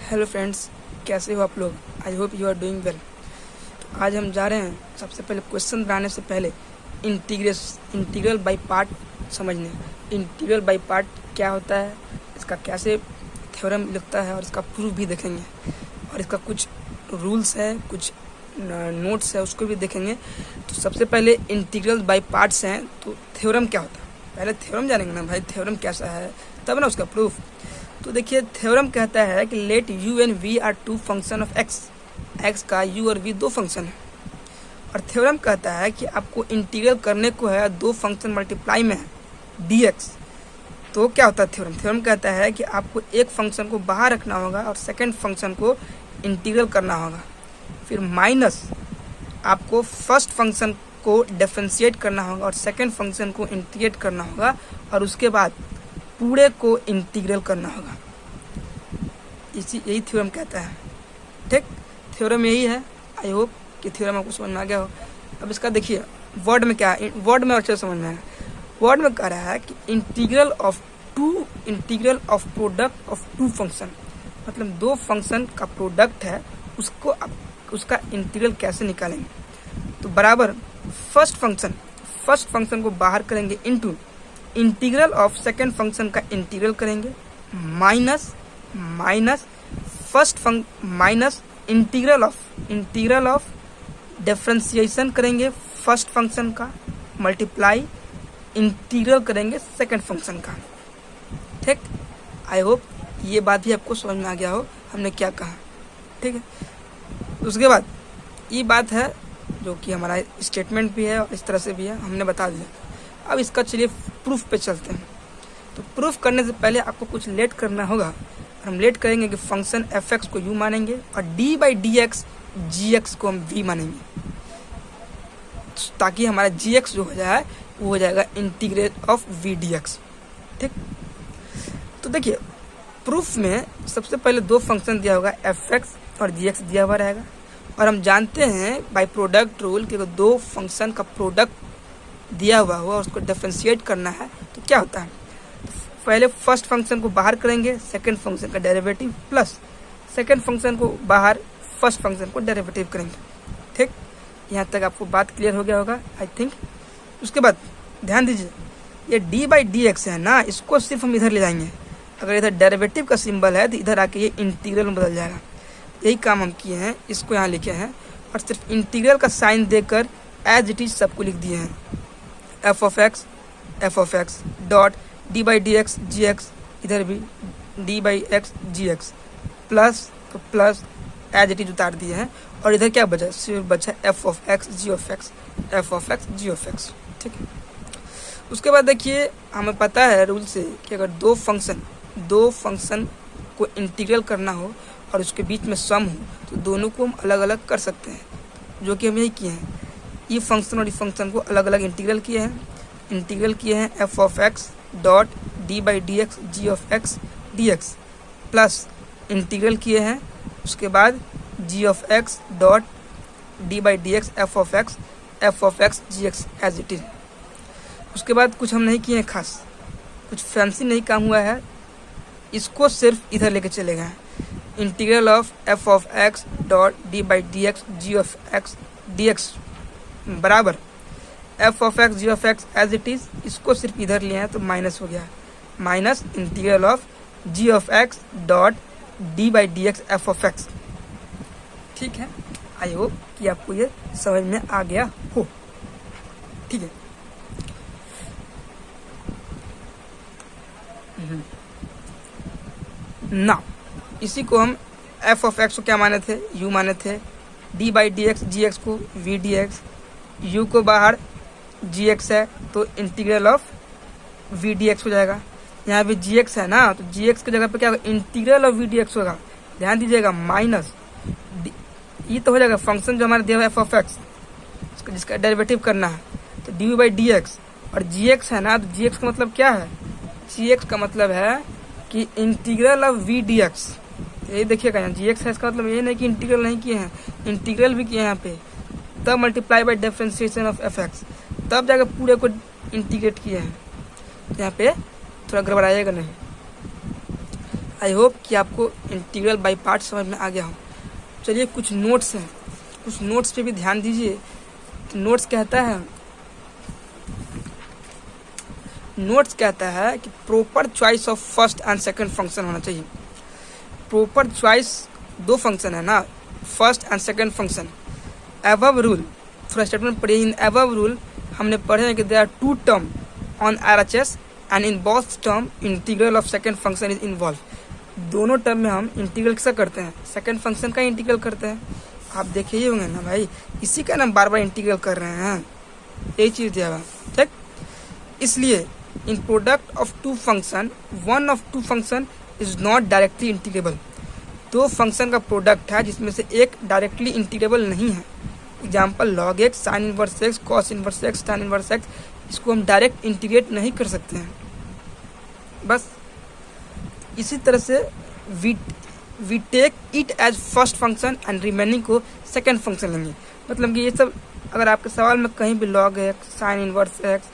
Hello friends, कैसे हो आप लोग। I hope you are doing well. तो आज हम जा रहे हैं सबसे पहले क्वेश्चन बनाने से पहले इंटीग्रल बाय पार्ट समझने। इंटीग्रल बाय पार्ट क्या होता है, इसका कैसे थ्योरम लिखता है और इसका प्रूफ भी देखेंगे, और इसका कुछ रूल्स है, कुछ नोट्स है, उसको भी देखेंगे। तो सबसे पहले इंटीग्रल बाय पार्ट्स हैं, तो थ्योरम क्या होता है पहले थ्योरम जानेंगे ना भाई, थ्योरम कैसा है तब ना उसका प्रूफ। तो देखिए, थ्योरम कहता है कि let u and v are two function of x। x का u और v दो फंक्शन है, और थ्योरम कहता है कि आपको इंटीग्रल करने को है दो फंक्शन मल्टीप्लाई में है dx। तो क्या होता है थ्योरम? थ्योरम कहता है कि आपको एक फंक्शन को बाहर रखना होगा और सेकंड फंक्शन को इंटीग्रल करना होगा, फिर माइनस आपको फर्स्ट फंक्शन को डिफरेंशिएट करना होगा और सेकंड फंक्शन को इंटीग्रेट करना होगा, और उसके बाद पूरे को इंटीग्रल करना होगा। यही थ्योरम कहता है। ठीक, थ्योरम यही है। आई होप कि थ्योरम आपको समझ में आ गया हो। अब इसका देखिए वर्ड में क्या है, वर्ड में अच्छे समझ में आएगा। वर्ड में कह रहा है कि integral of product of two function, मतलब दो फंक्शन का प्रोडक्ट है, उसको उसका इंटीग्रल कैसे निकालेंगे। तो बराबर फर्स्ट फंक्शन को बाहर करेंगे into integral of second function का इंटीग्रल करेंगे, minus minus integral of differentiation करेंगे फर्स्ट फंक्शन का, मल्टीप्लाई इंटीग्रल करेंगे सेकेंड फंक्शन का। ठीक, आई होप ये बात भी आपको समझ में आ गया हो हमने क्या कहा। ठीक है, उसके बाद ये बात है जो कि हमारा स्टेटमेंट भी है और इस तरह से भी है, हमने बता दिया। अब इसका चलिए प्रूफ पे चलते हैं। तो प्रूफ करने से पहले आपको कुछ लेट करना होगा, और हम लेट करेंगे कि फंक्शन f(x) को u मानेंगे और d/dx gx को हम v मानेंगे, ताकि हमारा gx जो हो जाए वो हो जाएगा इंटीग्रेट ऑफ v dx। ठीक, तो देखिए प्रूफ में सबसे पहले दो फंक्शन दिया होगा f(x) और gx दिया हुआ रहेगा, और हम जानते हैं बाय प्रोडक्ट रूल कि दो फंक्शन का प्रोडक्ट दिया हुआ हो और उसको डिफरेंशिएट करना है तो क्या होता है, पहले फर्स्ट फंक्शन को बाहर करेंगे सेकंड फंक्शन का डेरिवेटिव, प्लस सेकंड फंक्शन को बाहर फर्स्ट फंक्शन को डेरिवेटिव करेंगे। ठीक, यहाँ तक आपको बात क्लियर हो गया होगा आई थिंक। उसके बाद ध्यान दीजिए, ये d/dx है ना, इसको सिर्फ हम इधर ले जाएंगे। अगर इधर डेरिवेटिव का सिंबल है तो इधर आके ये इंटीग्रल में बदल जाएगा। यही काम हम किए हैं, इसको यहाँ लिखे हैं और सिर्फ इंटीग्रल का साइन देकर एज इट इज सबको लिख दिए हैं। f of x dot d/dx gx, इधर भी d/x gx, प्लस तो प्लस एज इट इज उतार दिए हैं, और इधर क्या बचा, सिर्फ बचा f of x g of x। ठीक है, उसके बाद देखिए हमें पता है रूल से कि अगर दो फंक्शन को इंटीग्रल करना हो और उसके बीच में सम हो तो दोनों को हम अलग अलग कर सकते हैं, जो कि हम यही किए हैं। ये फंक्शन और ये फंक्शन को अलग अलग इंटीग्रल किए हैं f of x dot d/dx g of x dx, plus integral किए हैं उसके बाद g of x dot d/dx f of x gx as it is. उसके बाद कुछ हम नहीं किए हैं खास, कुछ फैंसी नहीं काम हुआ है, इसको सिर्फ इधर लेके चले गए। Integral of f of x dot d/dx g of x dx बराबर f of x g of x as it is, इसको सिर्फ इधर लिए हैं तो माइनस हो गया, minus integral of g of x dot d/dx f of x। ठीक है, आई होप कि आपको ये समझ में आ गया हो। ठीक है, ना इसी को हम f of x को क्या माने थे, u माने थे, d/dx gx को v dx, u को बाहर gx है तो इंटीग्रल ऑफ v dx हो जाएगा। यहाँ पे gx है ना, तो gx की जगह पे क्या होगा, इंटीग्रल ऑफ v dx होगा। ध्यान दीजिएगा, माइनस ये तो हो जाएगा फंक्शन जो हमारा दिया हुआ f of x, जिसका डेरिवेटिव करना है, तो du/dx, और gx है ना, तो gx का मतलब क्या है, gx का मतलब है कि इंटीग्रल ऑफ v dx। ये देखिएगा यहाँ gx है, इसका मतलब ये नहीं कि इंटीग्रल नहीं किए हैं, इंटीग्रल भी किए हैं यहाँ पे, तब multiply by differentiation of f(x), तब जाकर पूरे को इंटीग्रेट किए हैं। यहाँ पे थोड़ा गड़बड़ाइएगा नहीं। आई होप कि आपको इंटीग्रल बाय पार्ट समझ में आ गया हो। चलिए कुछ नोट्स हैं, कुछ नोट्स पे भी ध्यान दीजिए। नोट्स कहता है कि proper choice of first and second function होना चाहिए। प्रॉपर चॉइस दो फंक्शन है ना, first and second function. Above rule, थोड़ा स्टेटमेंट पढ़िए। इन अबव रूल हमने पढ़े हैं कि there are two term on RHS and in both term integral of second function is involve. दोनों टर्म में हम इंटीग्रल किसका करते हैं, सेकंड फंक्शन का इंटीग्रल करते हैं। आप देखे ही होंगे ना भाई, इसी का हम बार बार इंटीग्रल कर रहे हैं, यही चीज़ दिया हुआ, ठीक। इसलिए in product of two function one of two function is not directly integrable. दो फंक्शन का प्रोडक्ट है जिसमें से एक डायरेक्टली इंटीग्रेबल नहीं है। Example log x sin inverse x cos inverse x tan inverse x, इसको हम डायरेक्ट इंटीग्रेट नहीं कर सकते हैं। बस इसी तरह से we take it as first function and remaining को सेकंड फंक्शन लेंगे। मतलब कि ये सब अगर आपके सवाल में कहीं भी log x sin inverse x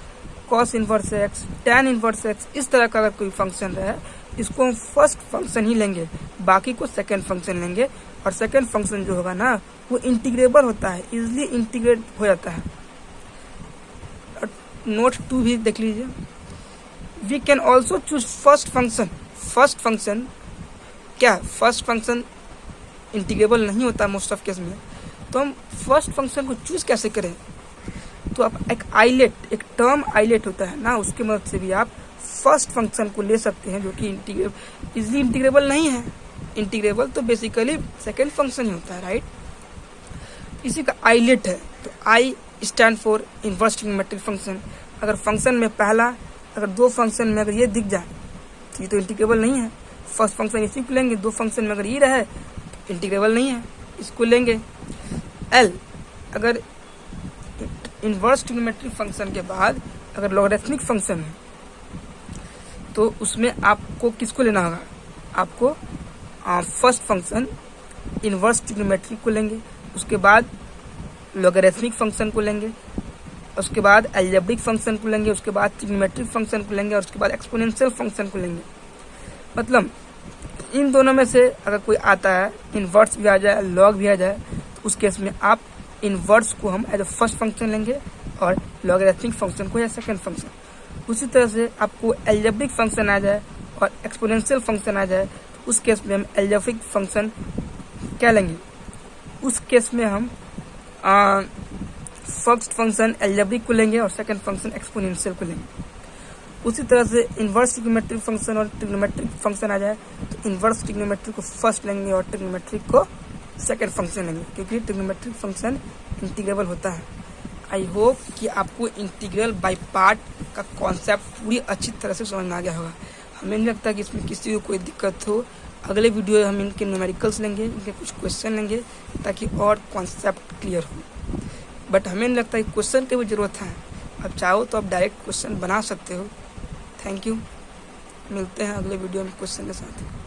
cos inverse x tan inverse x इस तरह का अगर कोई फंक्शन रहे, इसको हम फर्स्ट फंक्शन ही लेंगे, बाकी को सेकंड फंक्शन लेंगे। और सेकंड फंक्शन जो होगा ना वो इंटीग्रेबल होता है, इजिली इंटीग्रेट हो जाता है। नोट 2 भी देख लीजिए। We can also choose first function. First function क्या है, फर्स्ट फंक्शन इंटीग्रेबल नहीं होता मोस्ट ऑफ केस में, तो हम फर्स्ट फंक्शन को चूज कैसे करें। तो आप एक टर्म आइलेट होता है ना, उसकी मदद से भी आप फर्स्ट फंक्शन को ले सकते हैं जो कि इजिली इंटीग्रेबल नहीं है। इंटीग्रेबल तो बेसिकली सेकेंड फंक्शन ही होता है, राइट। इसी का आइलेट है, तो I stand for inverse trigonometric function. अगर फंक्शन में पहला, अगर दो फंक्शन में अगर ये दिख जाए तो ये तो इंटीग्रेबल नहीं है। फर्स्ट फंक्शन इसी को लेंगे, दो फंक्शन में अगर ये रहे तो इंटीग्रेबल नहीं है, इसको लेंगे। एल, अगर इनवर्स ट्रिग्नोमेट्रिक फंक्शन के बाद अगर लॉगरिथमिक फंक्शन है तो उसमें आपको किसको लेना होगा, आपको फर्स्ट फंक्शन इनवर्स ट्रिग्नोमेट्रिक को लेंगे, उसके बाद लॉगरिथमिक फंक्शन को लेंगे, उसके बाद अलजेब्रिक फंक्शन को लेंगे, उसके बाद ट्रिग्नोमेट्रिक फंक्शन को लेंगे और उसके बाद एक्सपोनेंशियल फंक्शन को लेंगे। मतलब इन दोनों में से अगर कोई आता है, इनवर्स भी आ जाए लॉग भी आ जाए, तो उस केस में आप इनवर्स को हम एज अ फर्स्ट फंक्शन लेंगे और लॉगरिथमिक फंक्शन को या सेकंड फंक्शन। उसी तरह से आपको अलजेब्रिक फंक्शन आ जाए और एक्सपोनेंशियल फंक्शन आ जाए, तो उस केस में हम अलजेब्रिक फंक्शन क्या लेंगे, उस केस में हम फर्स्ट फंक्शन अलजेब्रिक को लेंगे और सेकंड फंक्शन एक्सपोनेंशियल को लेंगे। उसी तरह से इनवर्स ट्रिग्नोमेट्रिक फंक्शन और ट्रिग्नोमेट्रिक फंक्शन आ जाए तो इनवर्स ट्रिग्नोमेट्रिक को फर्स्ट लेंगे और ट्रिग्नोमेट्रिक को सेकंड फंक्शन लेंगे, क्योंकि ट्रिग्नोमेट्रिक फंक्शन इंटीग्रेबल होता है। आई होप कि आपको इंटीग्रल बाय पार्ट का कॉन्सेप्ट पूरी अच्छी तरह से समझ में आ गया होगा। हमें नहीं लगता कि इसमें किसी को कोई दिक्कत हो। अगले वीडियो हम इनके न्यूमेरिकल्स लेंगे, इनके कुछ क्वेश्चन लेंगे ताकि और कॉन्सेप्ट क्लियर हो। बट हमें नहीं लगता कि क्वेश्चन की भी ज़रूरत है। आप चाहो तो आप डायरेक्ट क्वेश्चन बना सकते हो। थैंक यू, मिलते हैं अगले वीडियो में क्वेश्चन के साथ।